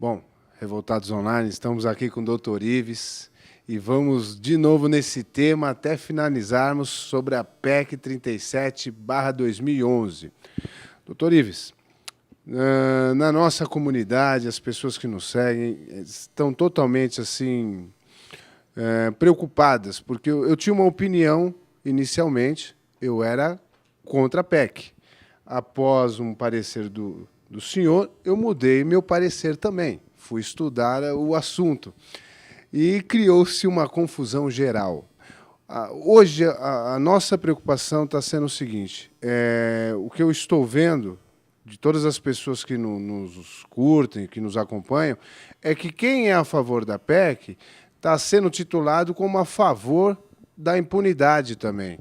Bom, Revoltados Online, estamos aqui com o Dr. Ives e vamos de novo nesse tema até finalizarmos sobre a PEC 37/2011. Dr. Ives, na nossa comunidade, as pessoas que nos seguem estão totalmente assim preocupadas, porque eu tinha uma opinião inicialmente, eu era contra a PEC. Após um parecer do senhor, eu mudei meu parecer também. Fui estudar o assunto. E criou-se uma confusão geral. Hoje, a nossa preocupação está sendo o seguinte: o que eu estou vendo de todas as pessoas que nos curtem, que nos acompanham, é que quem é a favor da PEC está sendo titulado como a favor da impunidade também.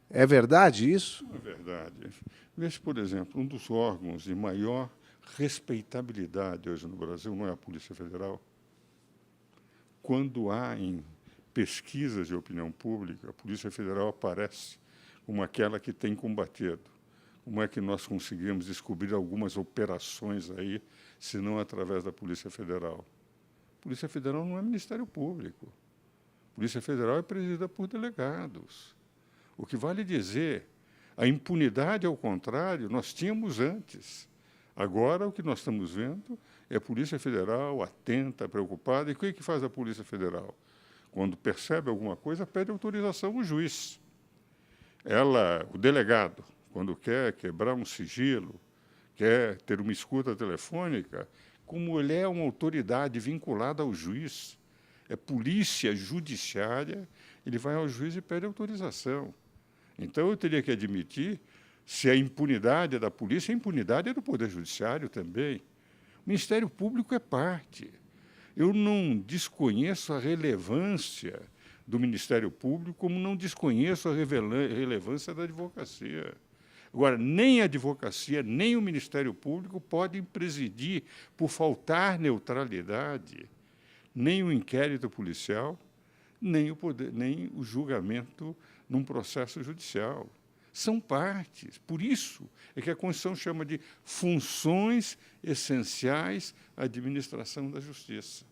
É verdade isso? Não é verdade. Veja, por exemplo, um dos órgãos de maior respeitabilidade hoje no Brasil não é a Polícia Federal. Quando há em pesquisas de opinião pública, a Polícia Federal aparece como aquela que tem combatido. Como é que nós conseguimos descobrir algumas operações aí, se não através da Polícia Federal? A Polícia Federal não é Ministério Público. A Polícia Federal é presidida por delegados. O que vale dizer, a impunidade, ao contrário, nós tínhamos antes. Agora, o que nós estamos vendo é a Polícia Federal atenta, preocupada. E o que faz a Polícia Federal? Quando percebe alguma coisa, pede autorização ao juiz. O delegado, quando quer quebrar um sigilo, quer ter uma escuta telefônica, como ele é uma autoridade vinculada ao juiz, é polícia judiciária, ele vai ao juiz e pede autorização. Então, eu teria que admitir, se a impunidade é da polícia, a impunidade é do Poder Judiciário também. O Ministério Público é parte. Eu não desconheço a relevância do Ministério Público, como não desconheço a relevância da advocacia. Agora, nem a advocacia, nem o Ministério Público podem presidir, por faltar neutralidade, nem o inquérito policial, nem o julgamento num processo judicial. São partes. Por isso é que a Constituição chama de funções essenciais à administração da justiça.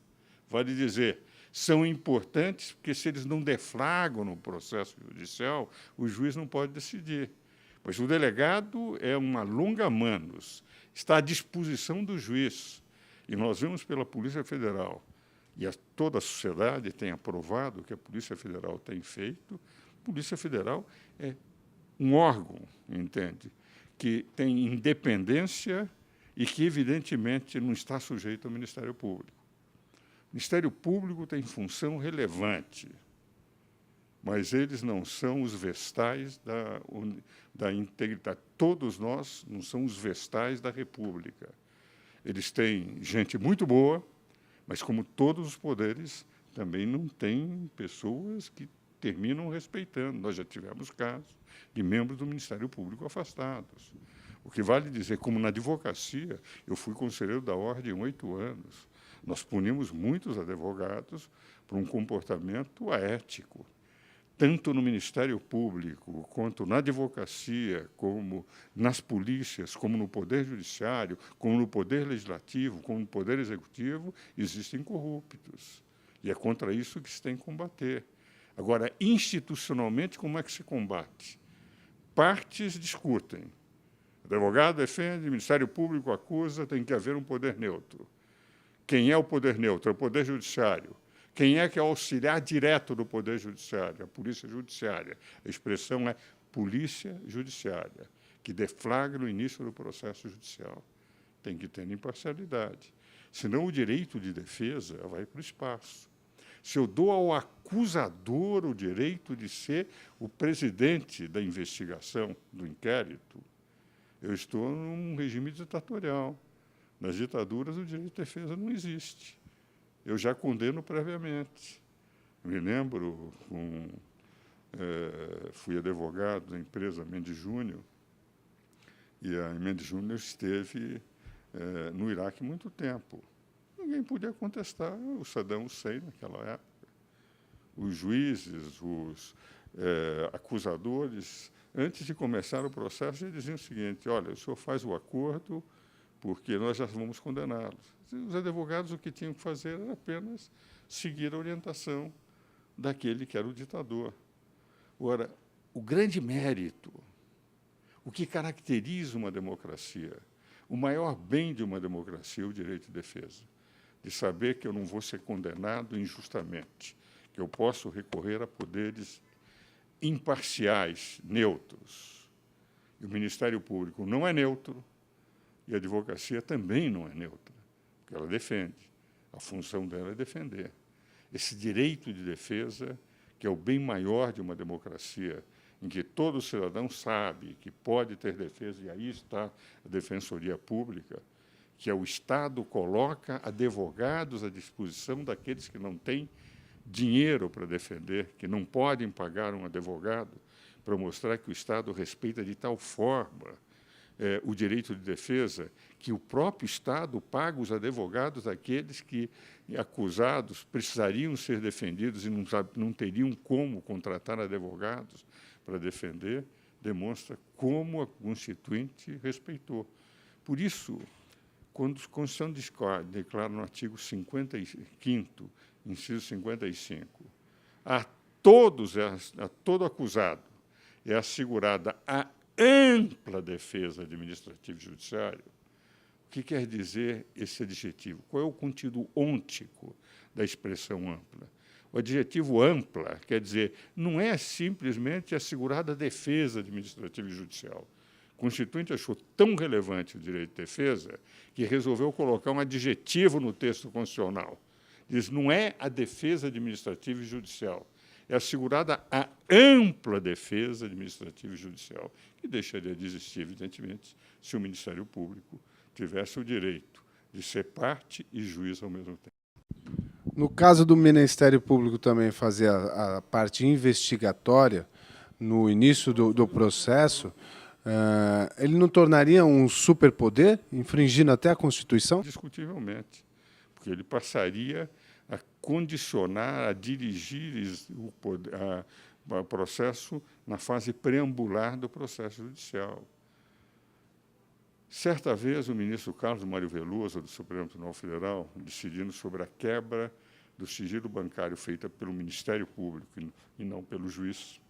Vale dizer, são importantes porque, se eles não deflagram no processo judicial, o juiz não pode decidir. Mas o delegado é uma longa manos, está à disposição do juiz. E nós vemos pela Polícia Federal, e toda a sociedade tem aprovado o que a Polícia Federal tem feito. A Polícia Federal é um órgão, entende, que tem independência e que, evidentemente, não está sujeito ao Ministério Público. O Ministério Público tem função relevante, mas eles não são os vestais da integridade. Todos nós não somos os vestais da República. Eles têm gente muito boa, mas, como todos os poderes, também não tem pessoas que terminam respeitando. Nós já tivemos casos de membros do Ministério Público afastados. O que vale dizer, como na advocacia, eu fui conselheiro da Ordem 8 anos. Nós punimos muitos advogados por um comportamento aético. Tanto no Ministério Público, quanto na advocacia, como nas polícias, como no Poder Judiciário, como no Poder Legislativo, como no Poder Executivo, existem corruptos. E é contra isso que se tem que combater. Agora, institucionalmente, como é que se combate? Partes discutem. O advogado defende, o Ministério Público acusa, tem que haver um poder neutro. Quem é o poder neutro? É o Poder Judiciário. Quem é que é o auxiliar direto do Poder Judiciário? A Polícia Judiciária. A expressão é Polícia Judiciária, que deflagra o início do processo judicial. Tem que ter imparcialidade. Senão, o direito de defesa vai para o espaço. Se eu dou ao acusador o direito de ser o presidente da investigação, do inquérito, eu estou num regime ditatorial. Nas ditaduras, o direito de defesa não existe. Eu já condeno previamente. Me lembro, fui advogado da empresa Mendes Júnior, e a Mendes Júnior esteve no Iraque muito tempo. Ninguém podia contestar o Saddam Hussein naquela época. Os juízes, os acusadores, antes de começar o processo, já diziam o seguinte: olha, o senhor faz o acordo porque nós já vamos condená-los. Os advogados o que tinham que fazer era apenas seguir a orientação daquele que era o ditador. Ora, o grande mérito, o que caracteriza uma democracia, o maior bem de uma democracia é o direito de defesa, de saber que eu não vou ser condenado injustamente, que eu posso recorrer a poderes imparciais, neutros. E o Ministério Público não é neutro e a advocacia também não é neutra, porque ela defende. A função dela é defender. Esse direito de defesa, que é o bem maior de uma democracia, em que todo cidadão sabe que pode ter defesa, e aí está a Defensoria Pública, que é o Estado coloca advogados à disposição daqueles que não têm dinheiro para defender, que não podem pagar um advogado, para mostrar que o Estado respeita de tal forma o direito de defesa, que o próprio Estado paga os advogados daqueles que, acusados, precisariam ser defendidos e não teriam como contratar advogados para defender, demonstra como a Constituinte respeitou. Por isso, quando a Constituição declara no artigo 55º, inciso 55, a todo acusado é assegurada a ampla defesa administrativa e judiciária. O que quer dizer esse adjetivo? Qual é o conteúdo ôntico da expressão ampla? O adjetivo ampla quer dizer, não é simplesmente assegurada a defesa administrativa e judicial. O Constituinte achou tão relevante o direito de defesa que resolveu colocar um adjetivo no texto constitucional. Diz, não é a defesa administrativa e judicial, é assegurada a ampla defesa administrativa e judicial, que deixaria de existir, evidentemente, se o Ministério Público tivesse o direito de ser parte e juiz ao mesmo tempo. No caso do Ministério Público também fazer a parte investigatória, no início do processo, ele não tornaria um superpoder, infringindo até a Constituição? Discutivelmente, porque ele passaria a condicionar, a dirigir o processo na fase preambular do processo judicial. Certa vez, o ministro Carlos Mário Veloso, do Supremo Tribunal Federal, decidindo sobre a quebra do sigilo bancário feita pelo Ministério Público e não pelo juiz,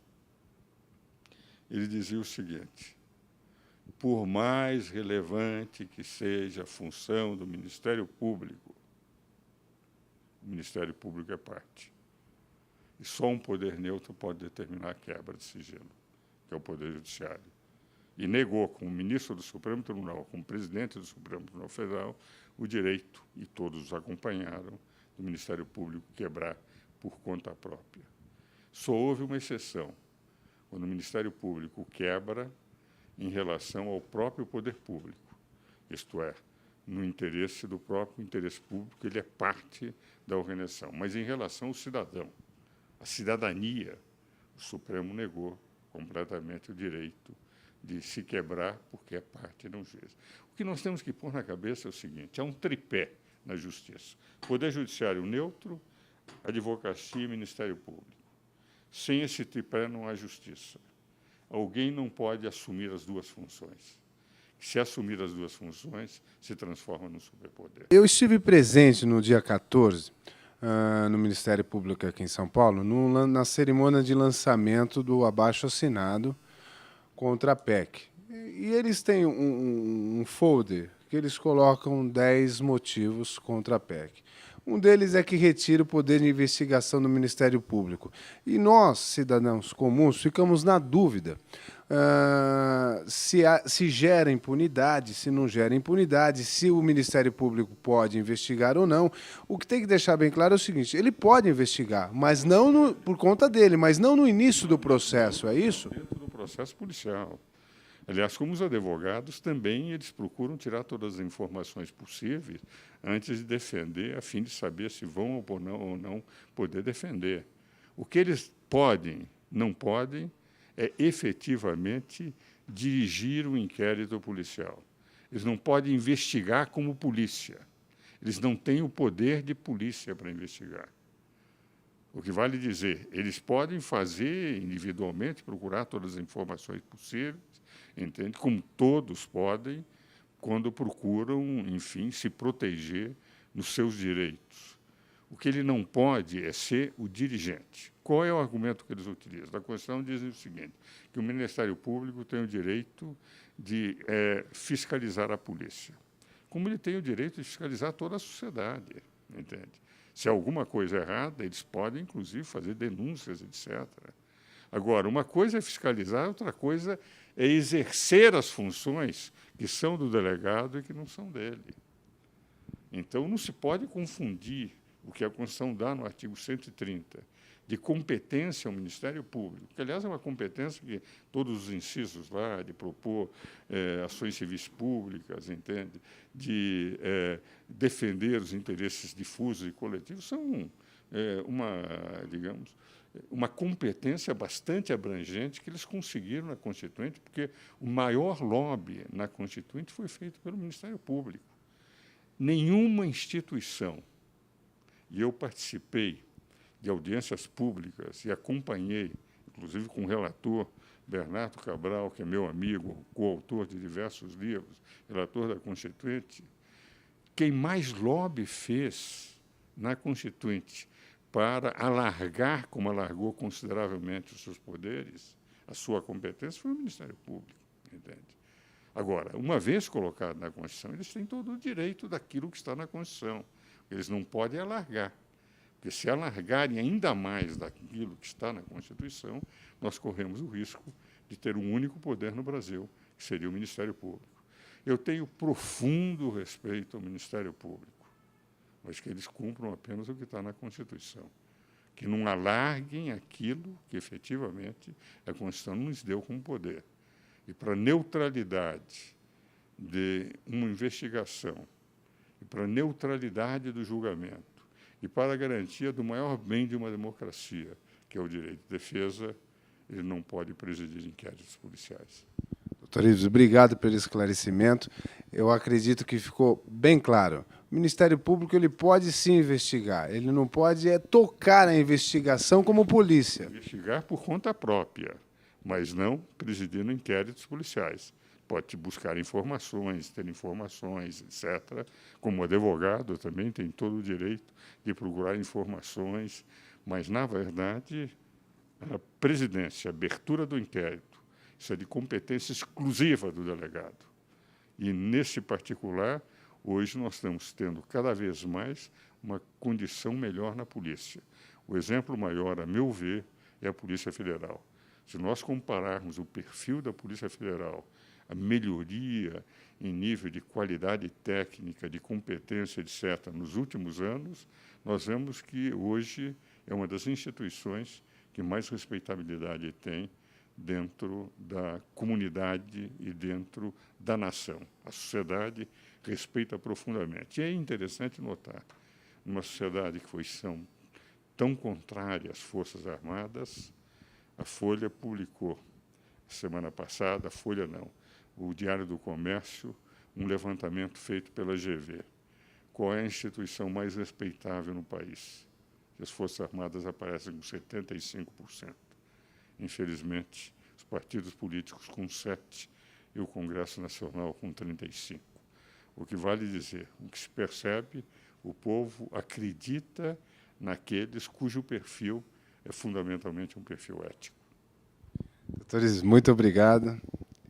ele dizia o seguinte: por mais relevante que seja a função do Ministério Público, o Ministério Público é parte. E só um poder neutro pode determinar a quebra de sigilo, que é o Poder Judiciário. E negou, como ministro do Supremo Tribunal, como presidente do Supremo Tribunal Federal, o direito, e todos os acompanharam, do Ministério Público quebrar por conta própria. Só houve uma exceção, quando o Ministério Público quebra em relação ao próprio poder público, isto é, no interesse do próprio interesse público, ele é parte da organização. Mas, em relação ao cidadão, a cidadania, o Supremo negou completamente o direito de se quebrar porque é parte e não juiz. O que nós temos que pôr na cabeça é o seguinte: há um tripé na Justiça. Poder Judiciário neutro, advocacia e Ministério Público. Sem esse tripé não há justiça. Alguém não pode assumir as duas funções. Se assumir as duas funções, se transforma num superpoder. Eu estive presente no dia 14, no Ministério Público aqui em São Paulo, na cerimônia de lançamento do abaixo-assinado contra a PEC. E eles têm um folder que eles colocam 10 motivos contra a PEC. Um deles é que retira o poder de investigação do Ministério Público. E nós, cidadãos comuns, ficamos na dúvida se gera impunidade, se não gera impunidade, se o Ministério Público pode investigar ou não. O que tem que deixar bem claro é o seguinte: ele pode investigar, mas não por conta dele, mas não no início do processo, é isso? Dentro do processo policial. Aliás, como os advogados também, eles procuram tirar todas as informações possíveis antes de defender, a fim de saber se vão ou não poder defender. O que eles não podem, é efetivamente dirigir um inquérito policial. Eles não podem investigar como polícia. Eles não têm o poder de polícia para investigar. O que vale dizer, eles podem fazer individualmente, procurar todas as informações possíveis, entende? Como todos podem quando procuram, enfim, se proteger nos seus direitos. O que ele não pode é ser o dirigente. Qual é o argumento que eles utilizam? A Constituição diz o seguinte, que o Ministério Público tem o direito de fiscalizar a polícia, como ele tem o direito de fiscalizar toda a sociedade, entende? Se há alguma coisa errada, eles podem, inclusive, fazer denúncias, etc. Agora, uma coisa é fiscalizar, outra coisa é exercer as funções que são do delegado e que não são dele. Então, não se pode confundir o que a Constituição dá no artigo 130, de competência ao Ministério Público, que, aliás, é uma competência que todos os incisos lá, de propor ações civis públicas, entende? De defender os interesses difusos e coletivos, são digamos, uma competência bastante abrangente que eles conseguiram na Constituinte, porque o maior lobby na Constituinte foi feito pelo Ministério Público. Nenhuma instituição, e eu participei de audiências públicas e acompanhei, inclusive com o relator Bernardo Cabral, que é meu amigo, coautor de diversos livros, relator da Constituinte, quem mais lobby fez na Constituinte para alargar, como alargou consideravelmente os seus poderes, a sua competência, foi o Ministério Público, entende? Agora, uma vez colocado na Constituição, eles têm todo o direito daquilo que está na Constituição. Eles não podem alargar, porque se alargarem ainda mais daquilo que está na Constituição, nós corremos o risco de ter um único poder no Brasil, que seria o Ministério Público. Eu tenho profundo respeito ao Ministério Público, mas que eles cumpram apenas o que está na Constituição, que não alarguem aquilo que, efetivamente, a Constituição nos deu como poder. E para a neutralidade de uma investigação, e para a neutralidade do julgamento, e para a garantia do maior bem de uma democracia, que é o direito de defesa, ele não pode presidir inquéritos policiais. Doutor Ives, obrigado pelo esclarecimento. Eu acredito que ficou bem claro. O Ministério Público ele pode sim investigar, ele não pode tocar a investigação como polícia. Investigar por conta própria, mas não presidindo inquéritos policiais. Pode buscar informações, ter informações, etc. Como advogado, também tem todo o direito de procurar informações, mas, na verdade, a presidência, a abertura do inquérito, isso é de competência exclusiva do delegado. E, nesse particular, hoje nós estamos tendo cada vez mais uma condição melhor na polícia. O exemplo maior, a meu ver, é a Polícia Federal. Se nós compararmos o perfil da Polícia Federal, a melhoria em nível de qualidade técnica, de competência, etc., nos últimos anos, nós vemos que hoje é uma das instituições que mais respeitabilidade tem dentro da comunidade e dentro da nação. A sociedade respeita profundamente. E é interessante notar, numa sociedade que foi tão contrária às Forças Armadas, a Folha publicou, semana passada, a Folha não, o Diário do Comércio, um levantamento feito pela GV. Qual é a instituição mais respeitável no país? As Forças Armadas aparecem com 75%. Infelizmente, os partidos políticos com 7% e o Congresso Nacional com 35%. O que vale dizer, o que se percebe, o povo acredita naqueles cujo perfil é fundamentalmente um perfil ético. Doutores, muito obrigado.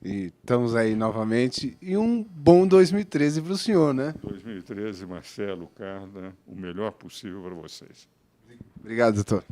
E estamos aí novamente. E um bom 2013 para o senhor, né? 2013, Marcelo, Carla, o melhor possível para vocês. Obrigado, doutor.